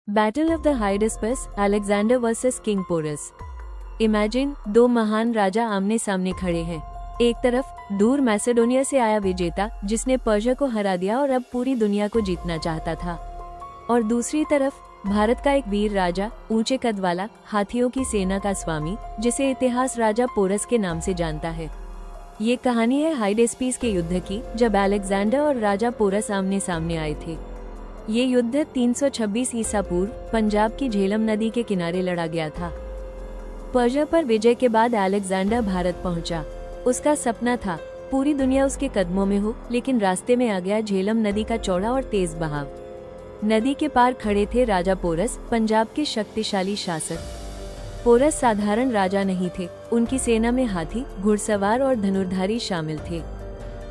Battle of the Hydaspes, Alexander versus king Porus. Imagine दो महान राजा आमने सामने खड़े हैं। एक तरफ दूर मैसेडोनिया से आया विजेता जिसने पर्शिया को हरा दिया और अब पूरी दुनिया को जीतना चाहता था, और दूसरी तरफ भारत का एक वीर राजा, ऊंचे कद वाला, हाथियों की सेना का स्वामी, जिसे इतिहास राजा पोरस के नाम से जानता है। ये कहानी है हाइडेस्पीस के युद्ध की, जब अलेक्जेंडर और राजा पोरस आमने सामने आए थे। ये युद्ध 326 ईसा पूर्व पंजाब की झेलम नदी के किनारे लड़ा गया था। पर्शिया पर विजय के बाद अलेक्जेंडर भारत पहुंचा। उसका सपना था पूरी दुनिया उसके कदमों में हो, लेकिन रास्ते में आ गया झेलम नदी का चौड़ा और तेज बहाव। नदी के पार खड़े थे राजा पोरस, पंजाब के शक्तिशाली शासक। पोरस साधारण राजा नहीं थे, उनकी सेना में हाथी, घुड़सवार और धनुर्धारी शामिल थे।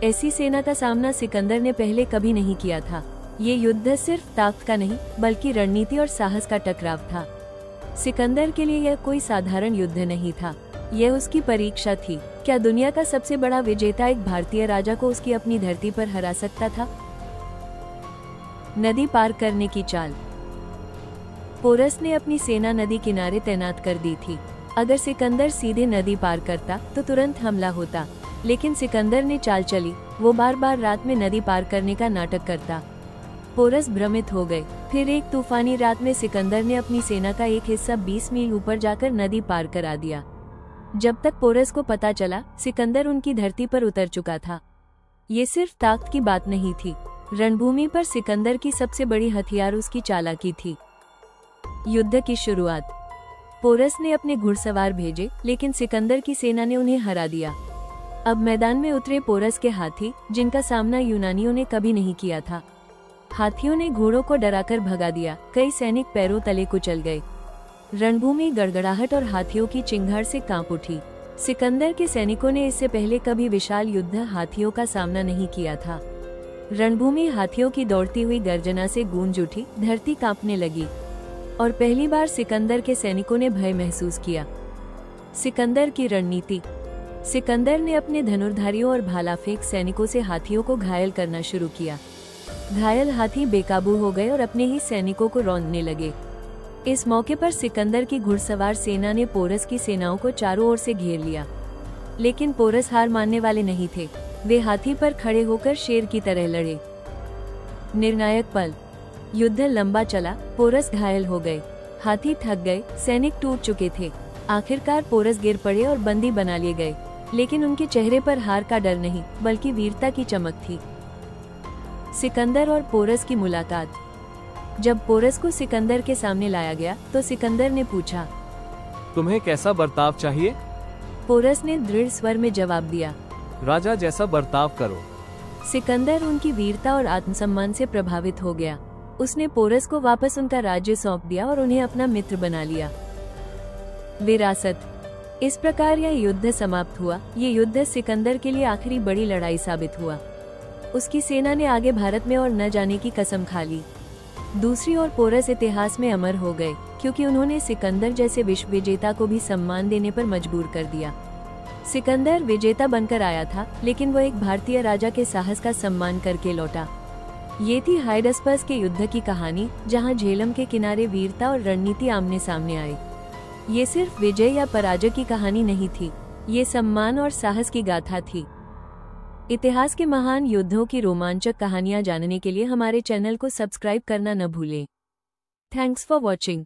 ऐसी सेना का सामना सिकंदर ने पहले कभी नहीं किया था। ये युद्ध सिर्फ ताकत का नहीं, बल्कि रणनीति और साहस का टकराव था। सिकंदर के लिए यह कोई साधारण युद्ध नहीं था, यह उसकी परीक्षा थी। क्या दुनिया का सबसे बड़ा विजेता एक भारतीय राजा को उसकी अपनी धरती पर हरा सकता था? नदी पार करने की चाल। पोरस ने अपनी सेना नदी किनारे तैनात कर दी थी। अगर सिकंदर सीधे नदी पार करता तो तुरंत हमला होता, लेकिन सिकंदर ने चाल चली। वो बार बार रात में नदी पार करने का नाटक करता। पोरस भ्रमित हो गए। फिर एक तूफानी रात में सिकंदर ने अपनी सेना का एक हिस्सा 20 मील ऊपर जाकर नदी पार करा दिया। जब तक पोरस को पता चला, सिकंदर उनकी धरती पर उतर चुका था। ये सिर्फ ताकत की बात नहीं थी, रणभूमि पर सिकंदर की सबसे बड़ी हथियार उसकी चालाकी थी। युद्ध की शुरुआत। पोरस ने अपने घुड़सवार भेजे, लेकिन सिकंदर की सेना ने उन्हें हरा दिया। अब मैदान में उतरे पोरस के हाथी, जिनका सामना यूनानियों ने कभी नहीं किया था। हाथियों ने घोड़ों को डराकर भगा दिया, कई सैनिक पैरों तले कुचल गए। रणभूमि गड़गड़ाहट और हाथियों की चिंगार से कांप उठी। सिकंदर के सैनिकों ने इससे पहले कभी विशाल युद्ध हाथियों का सामना नहीं किया था। रणभूमि हाथियों की दौड़ती हुई गर्जना से गूंज उठी, धरती कांपने लगी, और पहली बार सिकंदर के सैनिकों ने भय महसूस किया। सिकंदर की रणनीति। सिकंदर ने अपने धनुर्धारियों और भाला फेंक सैनिकों से हाथियों को घायल करना शुरू किया। घायल हाथी बेकाबू हो गए और अपने ही सैनिकों को रौंदने लगे। इस मौके पर सिकंदर की घुड़सवार सेना ने पोरस की सेनाओं को चारों ओर से घेर लिया, लेकिन पोरस हार मानने वाले नहीं थे। वे हाथी पर खड़े होकर शेर की तरह लड़े। निर्णायक पल। युद्ध लंबा चला, पोरस घायल हो गए, हाथी थक गए, सैनिक टूट चुके थे। आखिरकार पोरस गिर पड़े और बंदी बना लिए गए, लेकिन उनके चेहरे पर हार का डर नहीं, बल्कि वीरता की चमक थी। सिकंदर और पोरस की मुलाकात। जब पोरस को सिकंदर के सामने लाया गया तो सिकंदर ने पूछा, तुम्हें कैसा बर्ताव चाहिए? पोरस ने दृढ़ स्वर में जवाब दिया, राजा जैसा बर्ताव करो। सिकंदर उनकी वीरता और आत्मसम्मान से प्रभावित हो गया। उसने पोरस को वापस उनका राज्य सौंप दिया और उन्हें अपना मित्र बना लिया। विरासत। इस प्रकार यह युद्ध समाप्त हुआ। ये युद्ध सिकंदर के लिए आखिरी बड़ी लड़ाई साबित हुआ। उसकी सेना ने आगे भारत में और न जाने की कसम खा ली। दूसरी ओर पोरस इतिहास में अमर हो गए, क्योंकि उन्होंने सिकंदर जैसे विश्व विजेता को भी सम्मान देने पर मजबूर कर दिया। सिकंदर विजेता बनकर आया था, लेकिन वो एक भारतीय राजा के साहस का सम्मान करके लौटा। ये थी हाइडेस्पस के युद्ध की कहानी, जहां झेलम के किनारे वीरता और रणनीति आमने सामने आई। ये सिर्फ विजय या पराजय की कहानी नहीं थी, ये सम्मान और साहस की गाथा थी। इतिहास के महान युद्धों की रोमांचक कहानियां जानने के लिए हमारे चैनल को सब्सक्राइब करना न भूलें। Thanks for watching.